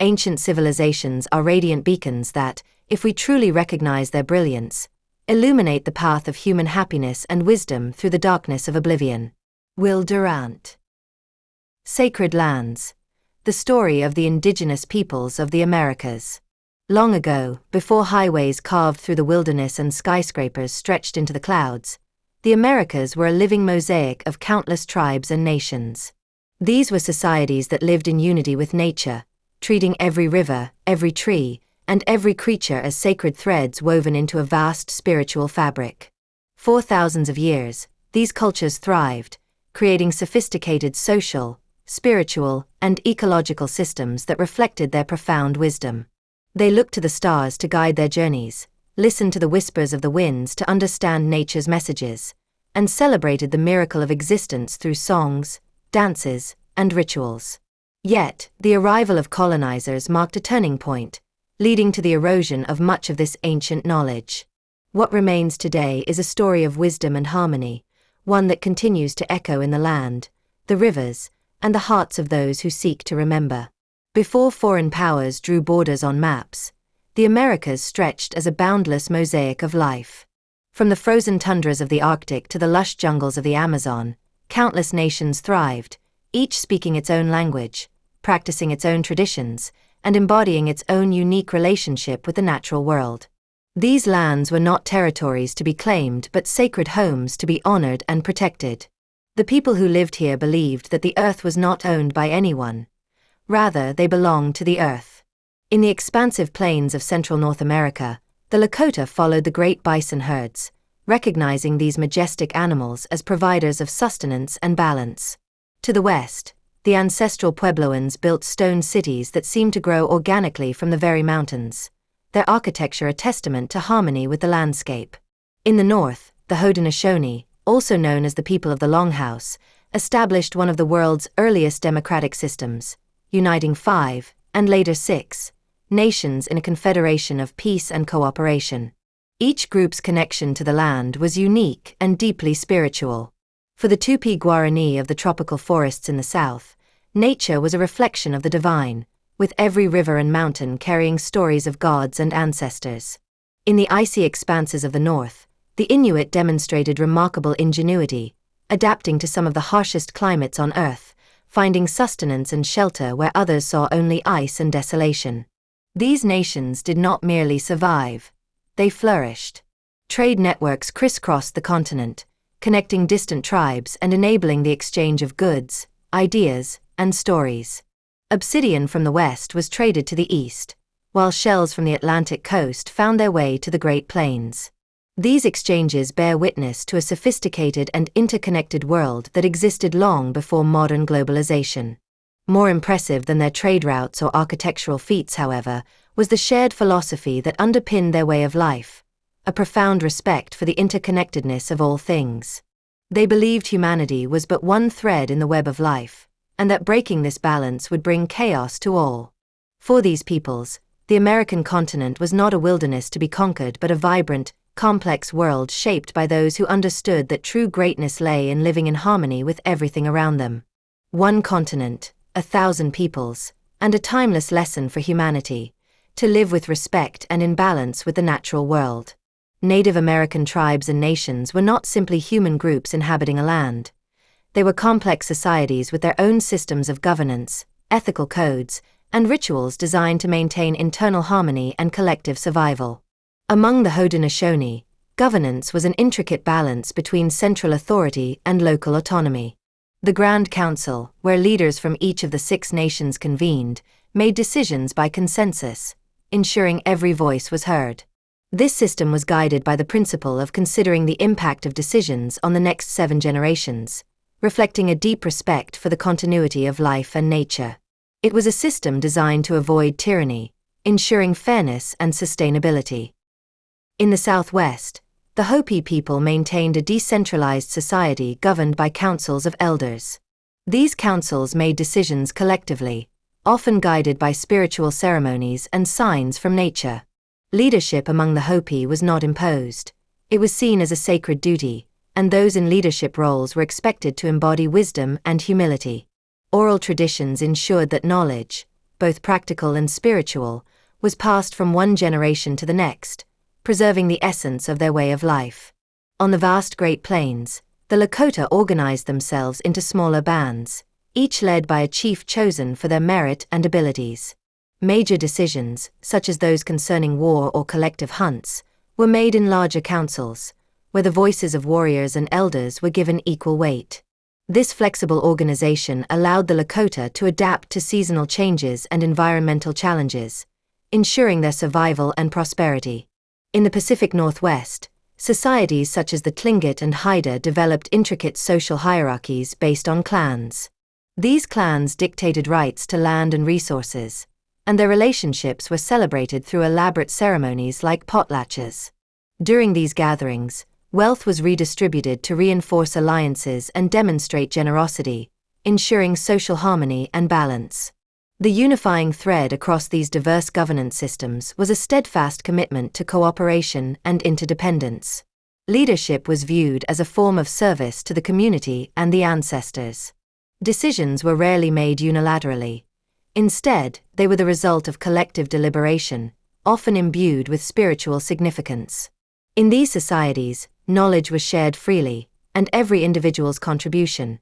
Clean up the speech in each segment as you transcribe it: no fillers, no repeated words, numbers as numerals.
Ancient civilizations are radiant beacons that, if we truly recognize their brilliance, illuminate the path of human happiness and wisdom through the darkness of oblivion. Will Durant. Sacred Lands. The story of the indigenous peoples of the Americas. Long ago, before highways carved through the wilderness and skyscrapers stretched into the clouds, the Americas were a living mosaic of countless tribes and nations. These were societies that lived in unity with nature, treating every river, every tree, and every creature as sacred threads woven into a vast spiritual fabric. For thousands of years, these cultures thrived, creating sophisticated social, spiritual, and ecological systems that reflected their profound wisdom. They looked to the stars to guide their journeys, listened to the whispers of the winds to understand nature's messages, and celebrated the miracle of existence through songs, dances, and rituals. Yet, the arrival of colonizers marked a turning point, leading to the erosion of much of this ancient knowledge. What remains today is a story of wisdom and harmony, one that continues to echo in the land, the rivers, and the hearts of those who seek to remember. Before foreign powers drew borders on maps, the Americas stretched as a boundless mosaic of life. From the frozen tundras of the Arctic to the lush jungles of the Amazon, countless nations thrived, each speaking its own language, practicing its own traditions, and embodying its own unique relationship with the natural world. These lands were not territories to be claimed but sacred homes to be honored and protected. The people who lived here believed that the earth was not owned by anyone. Rather, they belonged to the earth. In the expansive plains of central North America, the Lakota followed the great bison herds, recognizing these majestic animals as providers of sustenance and balance. To the west, the ancestral Puebloans built stone cities that seemed to grow organically from the very mountains, their architecture a testament to harmony with the landscape. In the north, the Haudenosaunee, also known as the people of the Longhouse, established one of the world's earliest democratic systems, uniting 5, and later 6, nations in a confederation of peace and cooperation. Each group's connection to the land was unique and deeply spiritual. For the Tupi-Guarani of the tropical forests in the south, nature was a reflection of the divine, with every river and mountain carrying stories of gods and ancestors. In the icy expanses of the north, the Inuit demonstrated remarkable ingenuity, adapting to some of the harshest climates on Earth, finding sustenance and shelter where others saw only ice and desolation. These nations did not merely survive, they flourished. Trade networks crisscrossed the continent, connecting distant tribes and enabling the exchange of goods, ideas, and stories. Obsidian from the west was traded to the east, while shells from the Atlantic coast found their way to the Great Plains. These exchanges bear witness to a sophisticated and interconnected world that existed long before modern globalization. More impressive than their trade routes or architectural feats, however, was the shared philosophy that underpinned their way of life, a profound respect for the interconnectedness of all things. They believed humanity was but one thread in the web of life, and that breaking this balance would bring chaos to all. For these peoples, the American continent was not a wilderness to be conquered but a vibrant, complex world shaped by those who understood that true greatness lay in living in harmony with everything around them. One continent, 1,000 peoples, and a timeless lesson for humanity, to live with respect and in balance with the natural world. Native American tribes and nations were not simply human groups inhabiting a land. They were complex societies with their own systems of governance, ethical codes, and rituals designed to maintain internal harmony and collective survival. Among the Haudenosaunee, governance was an intricate balance between central authority and local autonomy. The Grand Council, where leaders from each of the 6 nations convened, made decisions by consensus, ensuring every voice was heard. This system was guided by the principle of considering the impact of decisions on the next 7 generations, reflecting a deep respect for the continuity of life and nature. It was a system designed to avoid tyranny, ensuring fairness and sustainability. In the Southwest, the Hopi people maintained a decentralized society governed by councils of elders. These councils made decisions collectively, often guided by spiritual ceremonies and signs from nature. Leadership among the Hopi was not imposed. It was seen as a sacred duty, and those in leadership roles were expected to embody wisdom and humility. Oral traditions ensured that knowledge, both practical and spiritual, was passed from one generation to the next, preserving the essence of their way of life. On the vast Great Plains, the Lakota organized themselves into smaller bands, each led by a chief chosen for their merit and abilities. Major decisions, such as those concerning war or collective hunts, were made in larger councils, where the voices of warriors and elders were given equal weight. This flexible organization allowed the Lakota to adapt to seasonal changes and environmental challenges, ensuring their survival and prosperity. In the Pacific Northwest, societies such as the Tlingit and Haida developed intricate social hierarchies based on clans. These clans dictated rights to land and resources, and their relationships were celebrated through elaborate ceremonies like potlatches. During these gatherings, wealth was redistributed to reinforce alliances and demonstrate generosity, ensuring social harmony and balance. The unifying thread across these diverse governance systems was a steadfast commitment to cooperation and interdependence. Leadership was viewed as a form of service to the community and the ancestors. Decisions were rarely made unilaterally. Instead, they were the result of collective deliberation, often imbued with spiritual significance. In these societies, knowledge was shared freely, and every individual's contribution,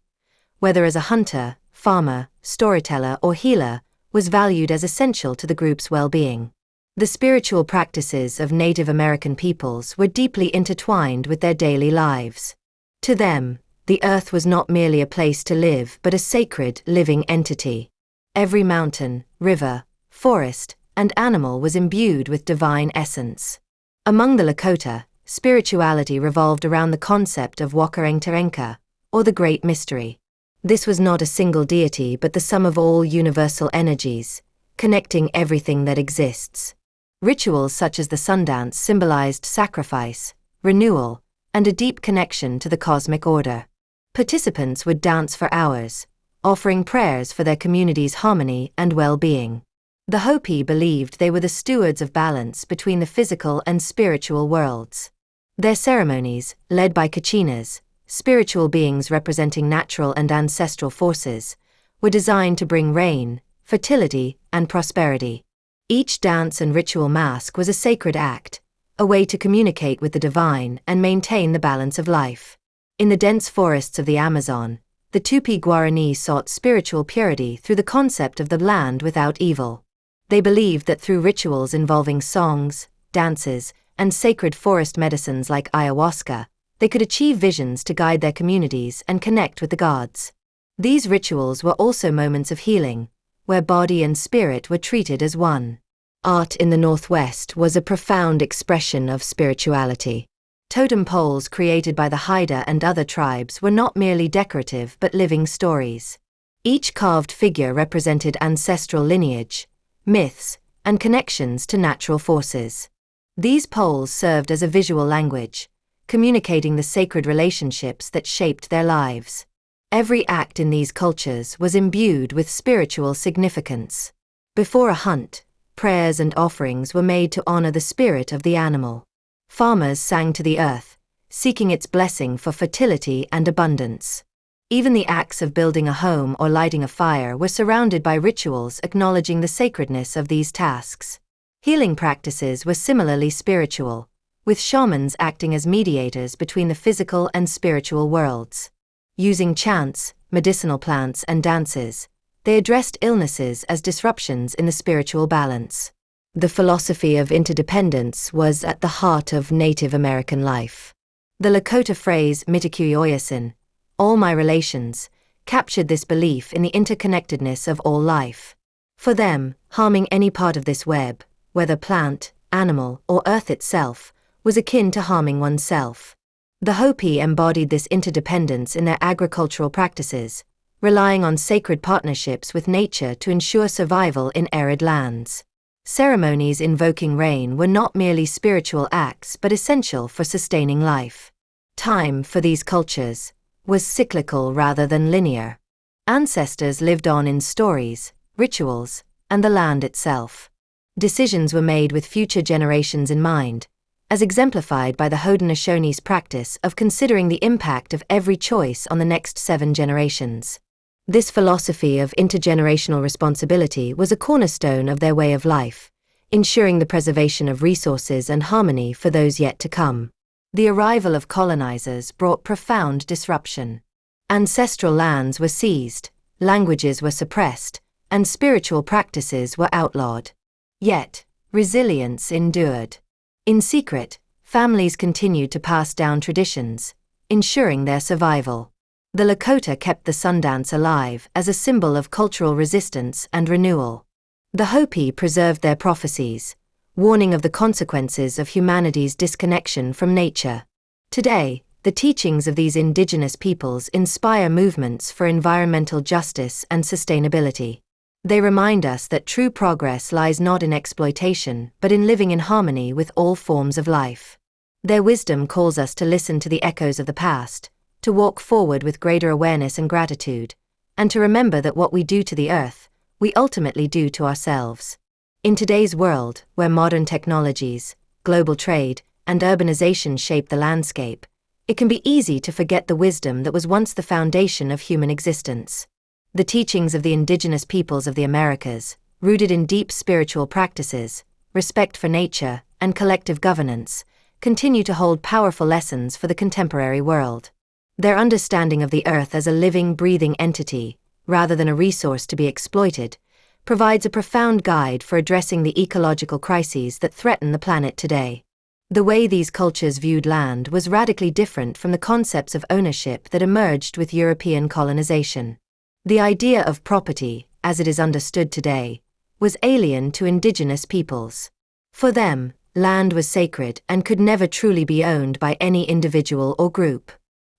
whether as a hunter, farmer, storyteller, or healer, was valued as essential to the group's well-being. The spiritual practices of Native American peoples were deeply intertwined with their daily lives. To them, the earth was not merely a place to live but a sacred, living entity. Every mountain, river, forest, and animal was imbued with divine essence. Among the Lakota, spirituality revolved around the concept of Wakarenterenka, or the Great Mystery. This was not a single deity but the sum of all universal energies, connecting everything that exists. Rituals such as the Sundance symbolized sacrifice, renewal, and a deep connection to the cosmic order. Participants would dance for hours, offering prayers for their community's harmony and well-being. The Hopi believed they were the stewards of balance between the physical and spiritual worlds. Their ceremonies, led by Kachinas, spiritual beings representing natural and ancestral forces, were designed to bring rain, fertility, and prosperity. Each dance and ritual mask was a sacred act, a way to communicate with the divine and maintain the balance of life. In the dense forests of the Amazon, the Tupi-Guarani sought spiritual purity through the concept of the land without evil. They believed that through rituals involving songs, dances, and sacred forest medicines like ayahuasca, they could achieve visions to guide their communities and connect with the gods. These rituals were also moments of healing, where body and spirit were treated as one. Art in the Northwest was a profound expression of spirituality. Totem poles created by the Haida and other tribes were not merely decorative but living stories. Each carved figure represented ancestral lineage, myths, and connections to natural forces. These poles served as a visual language, communicating the sacred relationships that shaped their lives. Every act in these cultures was imbued with spiritual significance. Before a hunt, prayers and offerings were made to honor the spirit of the animal. Farmers sang to the earth, seeking its blessing for fertility and abundance. Even the acts of building a home or lighting a fire were surrounded by rituals acknowledging the sacredness of these tasks. Healing practices were similarly spiritual, with shamans acting as mediators between the physical and spiritual worlds. Using chants, medicinal plants, and dances, they addressed illnesses as disruptions in the spiritual balance. The philosophy of interdependence was at the heart of Native American life. The Lakota phrase "Mitikuyoyasin," all my relations, captured this belief in the interconnectedness of all life. For them, harming any part of this web, whether plant, animal, or earth itself, was akin to harming oneself. The Hopi embodied this interdependence in their agricultural practices, relying on sacred partnerships with nature to ensure survival in arid lands. Ceremonies invoking rain were not merely spiritual acts but essential for sustaining life. Time, for these cultures, was cyclical rather than linear. Ancestors lived on in stories, rituals, and the land itself. Decisions were made with future generations in mind, as exemplified by the Haudenosaunee practice of considering the impact of every choice on the next 7 generations. This philosophy of intergenerational responsibility was a cornerstone of their way of life, ensuring the preservation of resources and harmony for those yet to come. The arrival of colonizers brought profound disruption. Ancestral lands were seized, languages were suppressed, and spiritual practices were outlawed. Yet, resilience endured. In secret, families continued to pass down traditions, ensuring their survival. The Lakota kept the Sundance alive as a symbol of cultural resistance and renewal. The Hopi preserved their prophecies, warning of the consequences of humanity's disconnection from nature. Today, the teachings of these indigenous peoples inspire movements for environmental justice and sustainability. They remind us that true progress lies not in exploitation but in living in harmony with all forms of life. Their wisdom calls us to listen to the echoes of the past, to walk forward with greater awareness and gratitude, and to remember that what we do to the earth, we ultimately do to ourselves. In today's world, where modern technologies, global trade, and urbanization shape the landscape, it can be easy to forget the wisdom that was once the foundation of human existence. The teachings of the indigenous peoples of the Americas, rooted in deep spiritual practices, respect for nature, and collective governance, continue to hold powerful lessons for the contemporary world. Their understanding of the earth as a living, breathing entity, rather than a resource to be exploited, provides a profound guide for addressing the ecological crises that threaten the planet today. The way these cultures viewed land was radically different from the concepts of ownership that emerged with European colonization. The idea of property, as it is understood today, was alien to indigenous peoples. For them, land was sacred and could never truly be owned by any individual or group.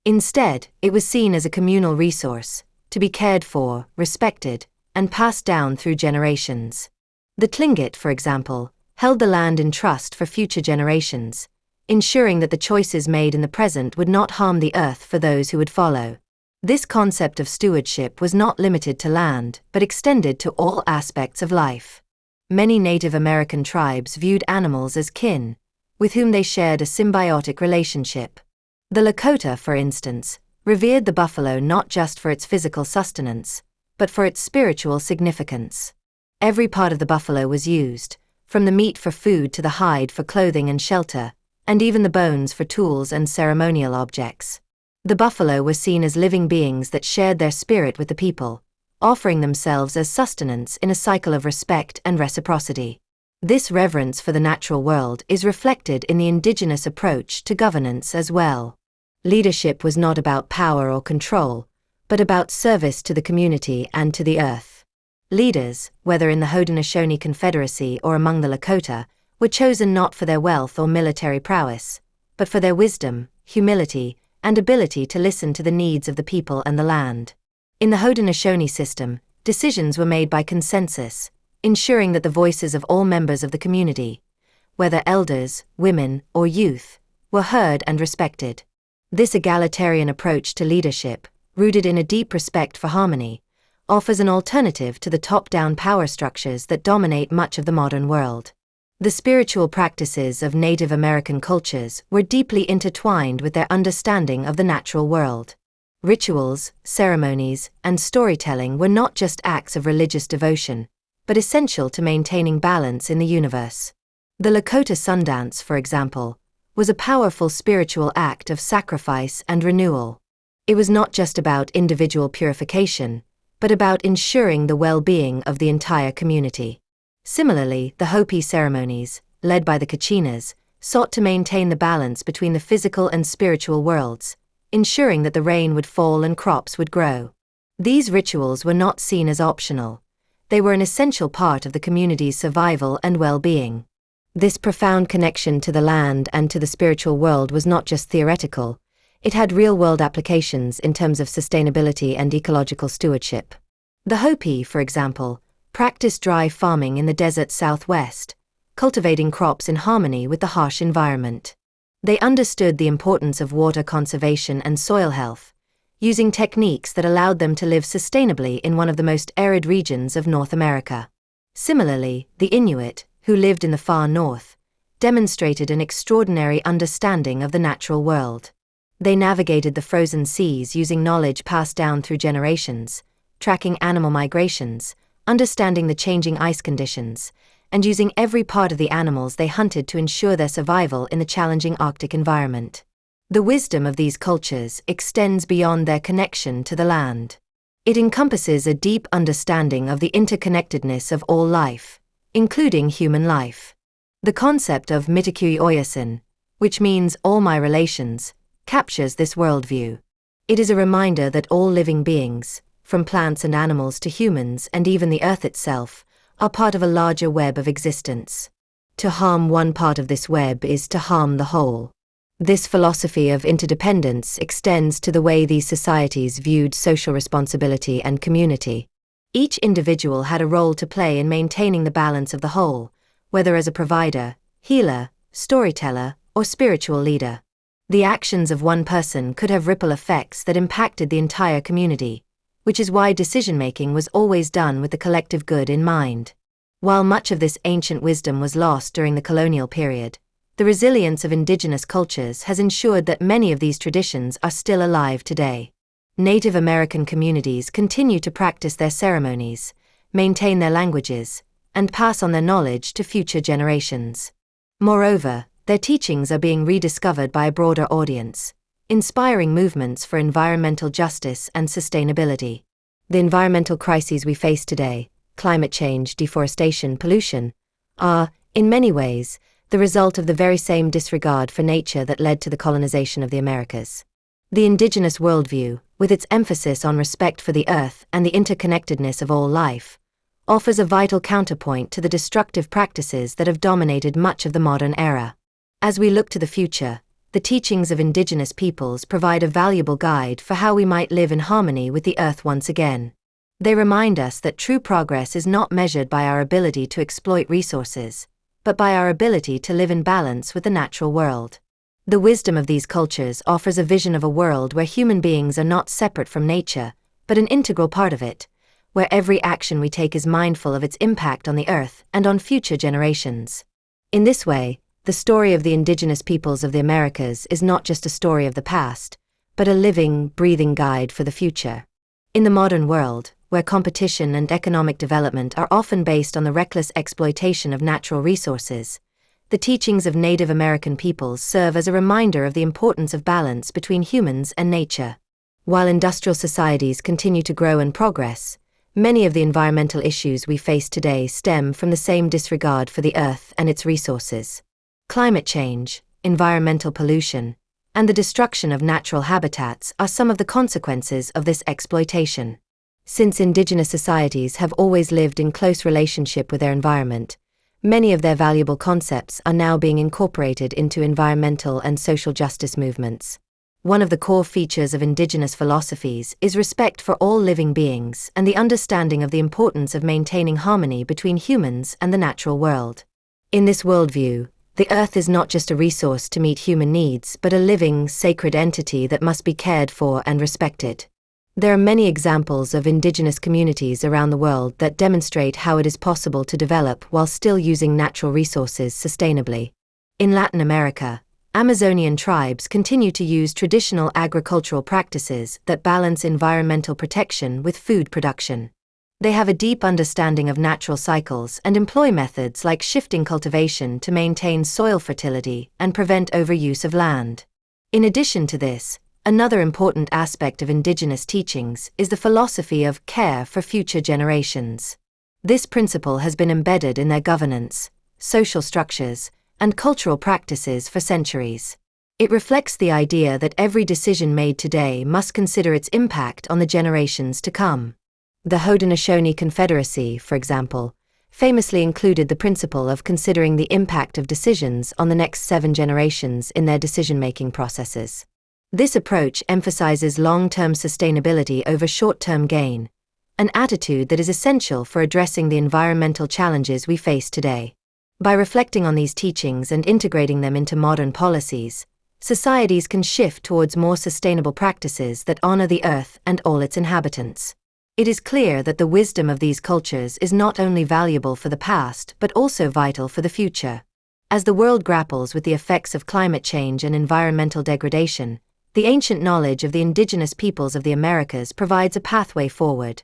Instead, it was seen as a communal resource, to be cared for, respected, and passed down through generations. The Tlingit, for example, held the land in trust for future generations, ensuring that the choices made in the present would not harm the earth for those who would follow. This concept of stewardship was not limited to land, but extended to all aspects of life. Many Native American tribes viewed animals as kin, with whom they shared a symbiotic relationship. The Lakota, for instance, revered the buffalo not just for its physical sustenance, but for its spiritual significance. Every part of the buffalo was used, from the meat for food to the hide for clothing and shelter, and even the bones for tools and ceremonial objects. The buffalo were seen as living beings that shared their spirit with the people, offering themselves as sustenance in a cycle of respect and reciprocity. This reverence for the natural world is reflected in the indigenous approach to governance as well. Leadership was not about power or control, but about service to the community and to the earth. Leaders, whether in the Haudenosaunee Confederacy or among the Lakota, were chosen not for their wealth or military prowess, but for their wisdom, humility, and ability to listen to the needs of the people and the land. In the Haudenosaunee system, decisions were made by consensus, ensuring that the voices of all members of the community, whether elders, women, or youth, were heard and respected. This egalitarian approach to leadership, rooted in a deep respect for harmony, offers an alternative to the top-down power structures that dominate much of the modern world. The spiritual practices of Native American cultures were deeply intertwined with their understanding of the natural world. Rituals, ceremonies, and storytelling were not just acts of religious devotion, but essential to maintaining balance in the universe. The Lakota Sundance, for example, was a powerful spiritual act of sacrifice and renewal. It was not just about individual purification, but about ensuring the well-being of the entire community. Similarly, the Hopi ceremonies, led by the Kachinas, sought to maintain the balance between the physical and spiritual worlds, ensuring that the rain would fall and crops would grow. These rituals were not seen as optional. They were an essential part of the community's survival and well-being. This profound connection to the land and to the spiritual world was not just theoretical, it had real-world applications in terms of sustainability and ecological stewardship. The Hopi, for example, practiced dry farming in the desert southwest, cultivating crops in harmony with the harsh environment. They understood the importance of water conservation and soil health, using techniques that allowed them to live sustainably in one of the most arid regions of North America. Similarly, the Inuit, who lived in the far north, demonstrated an extraordinary understanding of the natural world. They navigated the frozen seas using knowledge passed down through generations, tracking animal migrations, understanding the changing ice conditions, and using every part of the animals they hunted to ensure their survival in the challenging Arctic environment. The wisdom of these cultures extends beyond their connection to the land. It encompasses a deep understanding of the interconnectedness of all life, including human life. The concept of mitikui oyasin, which means all my relations, captures this worldview. It is a reminder that all living beings, from plants and animals to humans and even the earth itself, are part of a larger web of existence. To harm one part of this web is to harm the whole. This philosophy of interdependence extends to the way these societies viewed social responsibility and community. Each individual had a role to play in maintaining the balance of the whole, whether as a provider, healer, storyteller, or spiritual leader. The actions of one person could have ripple effects that impacted the entire community, which is why decision-making was always done with the collective good in mind. While much of this ancient wisdom was lost during the colonial period, the resilience of indigenous cultures has ensured that many of these traditions are still alive today. Native American communities continue to practice their ceremonies, maintain their languages, and pass on their knowledge to future generations. Moreover, their teachings are being rediscovered by a broader audience, inspiring movements for environmental justice and sustainability. The environmental crises we face today, climate change, deforestation, pollution, are, in many ways, the result of the very same disregard for nature that led to the colonization of the Americas. The indigenous worldview, with its emphasis on respect for the earth and the interconnectedness of all life, offers a vital counterpoint to the destructive practices that have dominated much of the modern era. As we look to the future, the teachings of indigenous peoples provide a valuable guide for how we might live in harmony with the earth once again. They remind us that true progress is not measured by our ability to exploit resources, but by our ability to live in balance with the natural world. The wisdom of these cultures offers a vision of a world where human beings are not separate from nature, but an integral part of it, where every action we take is mindful of its impact on the earth and on future generations. In this way, the story of the indigenous peoples of the Americas is not just a story of the past, but a living, breathing guide for the future. In the modern world, where competition and economic development are often based on the reckless exploitation of natural resources, the teachings of Native American peoples serve as a reminder of the importance of balance between humans and nature. While industrial societies continue to grow and progress, many of the environmental issues we face today stem from the same disregard for the earth and its resources. Climate change, environmental pollution, and the destruction of natural habitats are some of the consequences of this exploitation. Since indigenous societies have always lived in close relationship with their environment, many of their valuable concepts are now being incorporated into environmental and social justice movements. One of the core features of indigenous philosophies is respect for all living beings and the understanding of the importance of maintaining harmony between humans and the natural world. In this worldview, the earth is not just a resource to meet human needs, but a living, sacred entity that must be cared for and respected. There are many examples of indigenous communities around the world that demonstrate how it is possible to develop while still using natural resources sustainably. In Latin America, Amazonian tribes continue to use traditional agricultural practices that balance environmental protection with food production. They have a deep understanding of natural cycles and employ methods like shifting cultivation to maintain soil fertility and prevent overuse of land. In addition to this, another important aspect of indigenous teachings is the philosophy of care for future generations. This principle has been embedded in their governance, social structures, and cultural practices for centuries. It reflects the idea that every decision made today must consider its impact on the generations to come. The Haudenosaunee Confederacy, for example, famously included the principle of considering the impact of decisions on the next 7 generations in their decision-making processes. This approach emphasizes long-term sustainability over short-term gain, an attitude that is essential for addressing the environmental challenges we face today. By reflecting on these teachings and integrating them into modern policies, societies can shift towards more sustainable practices that honor the earth and all its inhabitants. It is clear that the wisdom of these cultures is not only valuable for the past but also vital for the future. As the world grapples with the effects of climate change and environmental degradation, the ancient knowledge of the indigenous peoples of the Americas provides a pathway forward,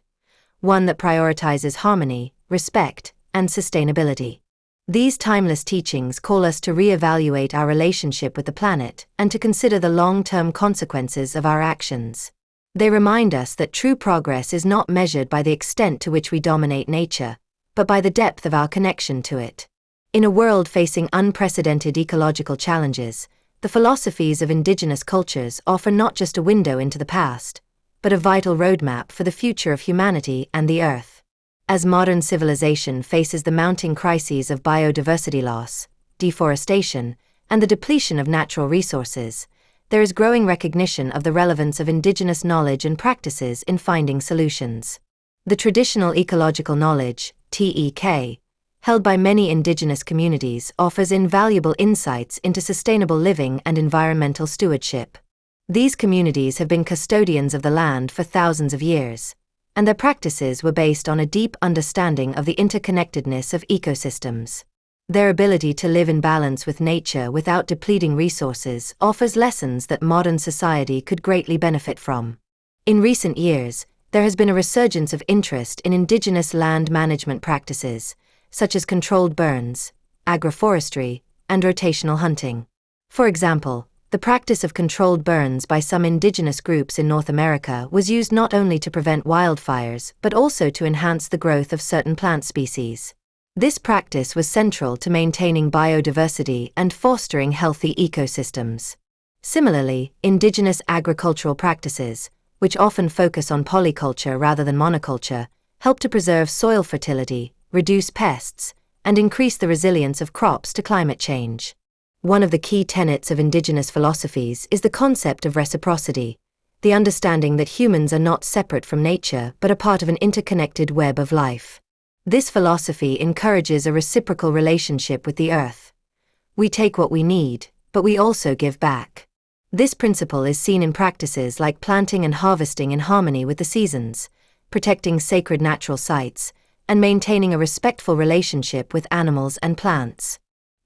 one that prioritizes harmony, respect, and sustainability. These timeless teachings call us to re-evaluate our relationship with the planet and to consider the long-term consequences of our actions. They remind us that true progress is not measured by the extent to which we dominate nature, but by the depth of our connection to it. In a world facing unprecedented ecological challenges, the philosophies of indigenous cultures offer not just a window into the past, but a vital roadmap for the future of humanity and the Earth. As modern civilization faces the mounting crises of biodiversity loss, deforestation, and the depletion of natural resources, there is growing recognition of the relevance of indigenous knowledge and practices in finding solutions. The traditional ecological knowledge, TEK, held by many indigenous communities offers invaluable insights into sustainable living and environmental stewardship. These communities have been custodians of the land for thousands of years, and their practices were based on a deep understanding of the interconnectedness of ecosystems. Their ability to live in balance with nature without depleting resources offers lessons that modern society could greatly benefit from. In recent years, there has been a resurgence of interest in indigenous land management practices, such as controlled burns, agroforestry, and rotational hunting. For example, the practice of controlled burns by some indigenous groups in North America was used not only to prevent wildfires but also to enhance the growth of certain plant species. This practice was central to maintaining biodiversity and fostering healthy ecosystems. Similarly, indigenous agricultural practices, which often focus on polyculture rather than monoculture, help to preserve soil fertility, reduce pests, and increase the resilience of crops to climate change. One of the key tenets of indigenous philosophies is the concept of reciprocity, the understanding that humans are not separate from nature but a part of an interconnected web of life. This philosophy encourages a reciprocal relationship with the earth. We take what we need, but we also give back. This principle is seen in practices like planting and harvesting in harmony with the seasons, protecting sacred natural sites, and maintaining a respectful relationship with animals and plants.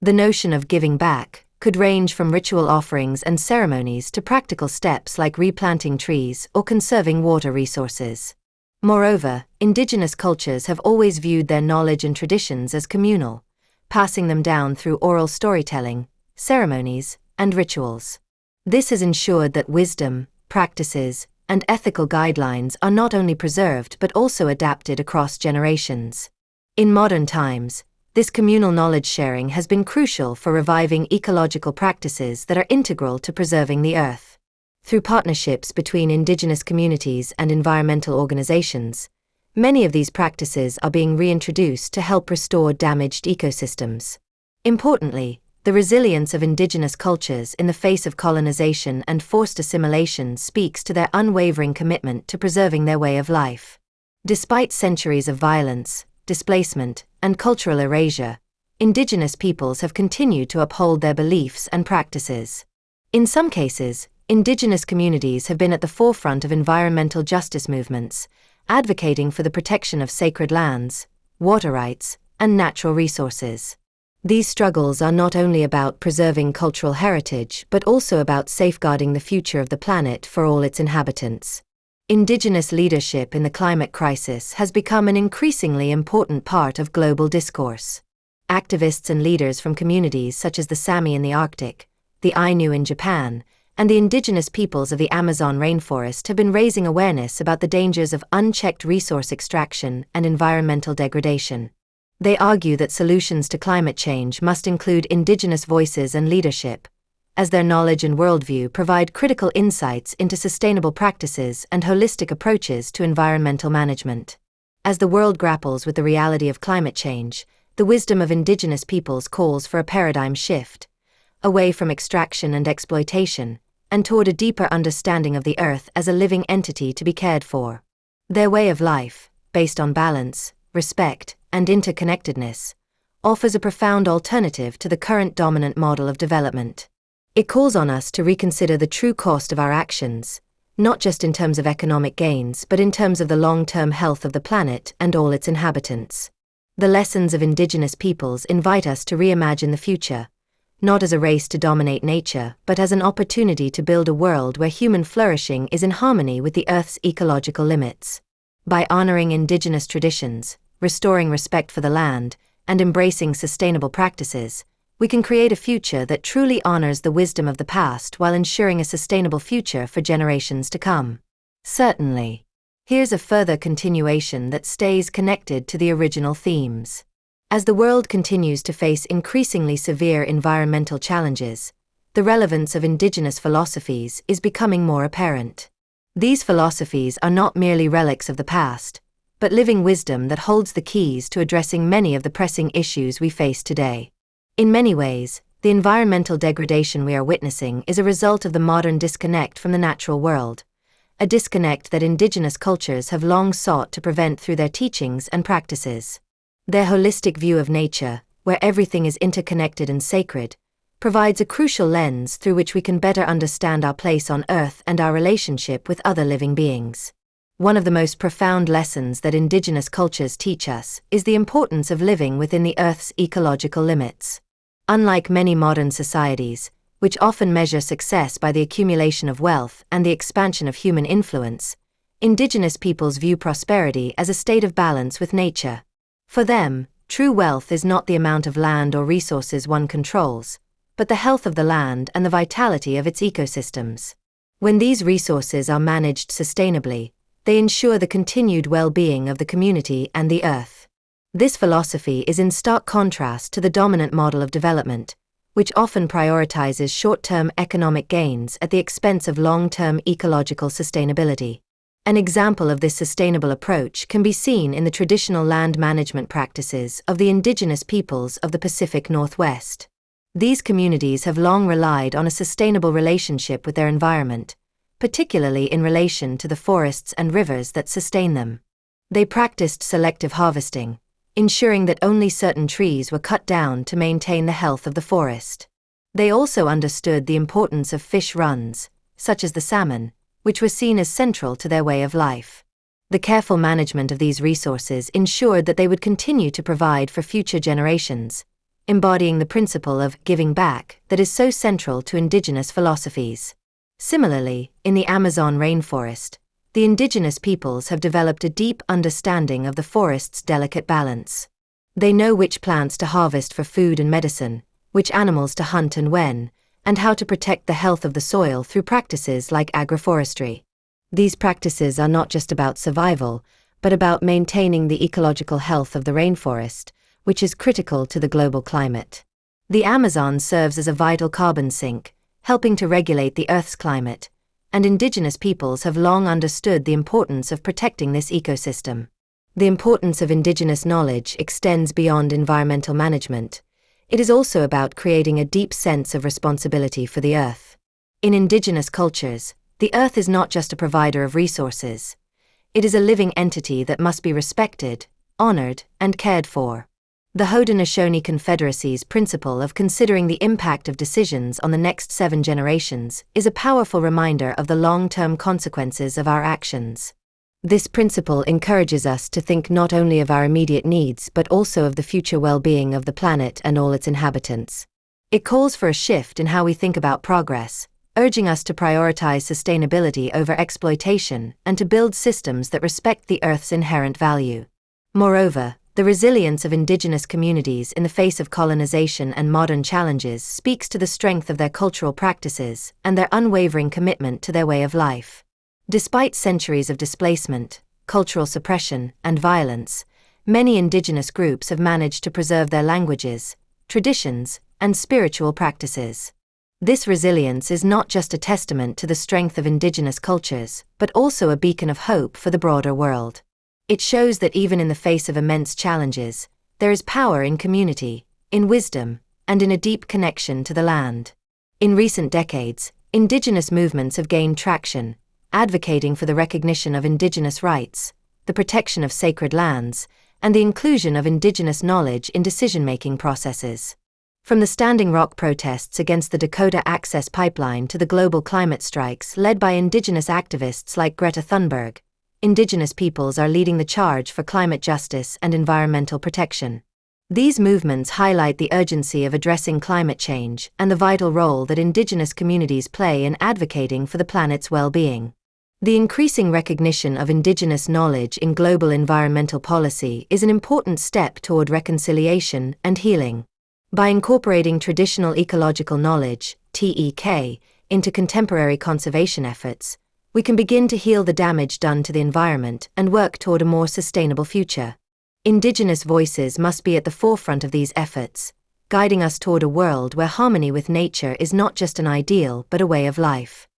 The notion of giving back could range from ritual offerings and ceremonies to practical steps like replanting trees or conserving water resources. Moreover, indigenous cultures have always viewed their knowledge and traditions as communal, passing them down through oral storytelling, ceremonies, and rituals. This has ensured that wisdom, practices, and ethical guidelines are not only preserved but also adapted across generations. In modern times, this communal knowledge sharing has been crucial for reviving ecological practices that are integral to preserving the earth. Through partnerships between indigenous communities and environmental organizations, many of these practices are being reintroduced to help restore damaged ecosystems. Importantly, the resilience of indigenous cultures in the face of colonization and forced assimilation speaks to their unwavering commitment to preserving their way of life. Despite centuries of violence, displacement, and cultural erasure, indigenous peoples have continued to uphold their beliefs and practices. In some cases, indigenous communities have been at the forefront of environmental justice movements, advocating for the protection of sacred lands, water rights, and natural resources. These struggles are not only about preserving cultural heritage but also about safeguarding the future of the planet for all its inhabitants. Indigenous leadership in the climate crisis has become an increasingly important part of global discourse. Activists and leaders from communities such as the Sami in the Arctic, the Ainu in Japan, and the indigenous peoples of the Amazon rainforest have been raising awareness about the dangers of unchecked resource extraction and environmental degradation. They argue that solutions to climate change must include indigenous voices and leadership, as their knowledge and worldview provide critical insights into sustainable practices and holistic approaches to environmental management. As the world grapples with the reality of climate change, the wisdom of indigenous peoples calls for a paradigm shift, away from extraction and exploitation, and toward a deeper understanding of the earth as a living entity to be cared for. Their way of life, based on balance, respect, and interconnectedness, offers a profound alternative to the current dominant model of development. It calls on us to reconsider the true cost of our actions, not just in terms of economic gains but in terms of the long-term health of the planet and all its inhabitants. The lessons of indigenous peoples invite us to reimagine the future, not as a race to dominate nature but as an opportunity to build a world where human flourishing is in harmony with the Earth's ecological limits. By honoring indigenous traditions, restoring respect for the land, and embracing sustainable practices, we can create a future that truly honors the wisdom of the past while ensuring a sustainable future for generations to come. Certainly. Here's a further continuation that stays connected to the original themes. As the world continues to face increasingly severe environmental challenges, the relevance of indigenous philosophies is becoming more apparent. These philosophies are not merely relics of the past, but living wisdom that holds the keys to addressing many of the pressing issues we face today. In many ways, the environmental degradation we are witnessing is a result of the modern disconnect from the natural world, a disconnect that indigenous cultures have long sought to prevent through their teachings and practices. Their holistic view of nature, where everything is interconnected and sacred, provides a crucial lens through which we can better understand our place on Earth and our relationship with other living beings. One of the most profound lessons that indigenous cultures teach us is the importance of living within the Earth's ecological limits. Unlike many modern societies, which often measure success by the accumulation of wealth and the expansion of human influence, indigenous peoples view prosperity as a state of balance with nature. For them, true wealth is not the amount of land or resources one controls, but the health of the land and the vitality of its ecosystems. When these resources are managed sustainably, they ensure the continued well-being of the community and the Earth. This philosophy is in stark contrast to the dominant model of development, which often prioritizes short-term economic gains at the expense of long-term ecological sustainability. An example of this sustainable approach can be seen in the traditional land management practices of the indigenous peoples of the Pacific Northwest. These communities have long relied on a sustainable relationship with their environment, particularly in relation to the forests and rivers that sustain them. They practiced selective harvesting, ensuring that only certain trees were cut down to maintain the health of the forest. They also understood the importance of fish runs, such as the salmon, which were seen as central to their way of life. The careful management of these resources ensured that they would continue to provide for future generations, embodying the principle of giving back that is so central to indigenous philosophies. Similarly, in the Amazon rainforest, the indigenous peoples have developed a deep understanding of the forest's delicate balance. They know which plants to harvest for food and medicine, which animals to hunt and when, and how to protect the health of the soil through practices like agroforestry. These practices are not just about survival, but about maintaining the ecological health of the rainforest, which is critical to the global climate. The Amazon serves as a vital carbon sink, helping to regulate the Earth's climate, and indigenous peoples have long understood the importance of protecting this ecosystem. The importance of indigenous knowledge extends beyond environmental management. It is also about creating a deep sense of responsibility for the Earth. In indigenous cultures, the Earth is not just a provider of resources. It is a living entity that must be respected, honored, and cared for. The Haudenosaunee Confederacy's principle of considering the impact of decisions on the next 7 generations is a powerful reminder of the long-term consequences of our actions. This principle encourages us to think not only of our immediate needs but also of the future well-being of the planet and all its inhabitants. It calls for a shift in how we think about progress, urging us to prioritize sustainability over exploitation and to build systems that respect the Earth's inherent value. Moreover, the resilience of indigenous communities in the face of colonization and modern challenges speaks to the strength of their cultural practices and their unwavering commitment to their way of life. Despite centuries of displacement, cultural suppression, and violence, many indigenous groups have managed to preserve their languages, traditions, and spiritual practices. This resilience is not just a testament to the strength of indigenous cultures, but also a beacon of hope for the broader world. It shows that even in the face of immense challenges, there is power in community, in wisdom, and in a deep connection to the land. In recent decades, indigenous movements have gained traction, advocating for the recognition of indigenous rights, the protection of sacred lands, and the inclusion of indigenous knowledge in decision-making processes. From the Standing Rock protests against the Dakota Access Pipeline to the global climate strikes led by indigenous activists like Greta Thunberg, indigenous peoples are leading the charge for climate justice and environmental protection. These movements highlight the urgency of addressing climate change and the vital role that indigenous communities play in advocating for the planet's well-being. The increasing recognition of Indigenous knowledge in global environmental policy is an important step toward reconciliation and healing. By incorporating traditional ecological knowledge, TEK, into contemporary conservation efforts, we can begin to heal the damage done to the environment and work toward a more sustainable future. Indigenous voices must be at the forefront of these efforts, guiding us toward a world where harmony with nature is not just an ideal but a way of life.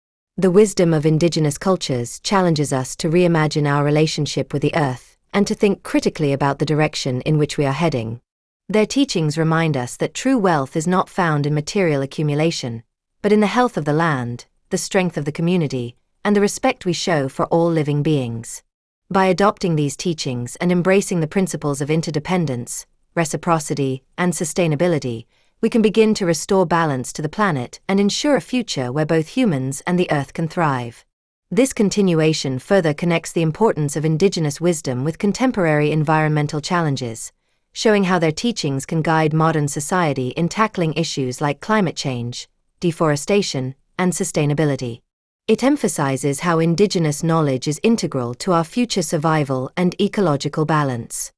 The wisdom of Indigenous cultures challenges us to reimagine our relationship with the earth and to think critically about the direction in which we are heading. Their teachings remind us that true wealth is not found in material accumulation, but in the health of the land, the strength of the community, and the respect we show for all living beings. By adopting these teachings and embracing the principles of interdependence, reciprocity, and sustainability, we can begin to restore balance to the planet and ensure a future where both humans and the earth can thrive. This continuation further connects the importance of Indigenous wisdom with contemporary environmental challenges, showing how their teachings can guide modern society in tackling issues like climate change, deforestation, and sustainability. It emphasizes how Indigenous knowledge is integral to our future survival and ecological balance.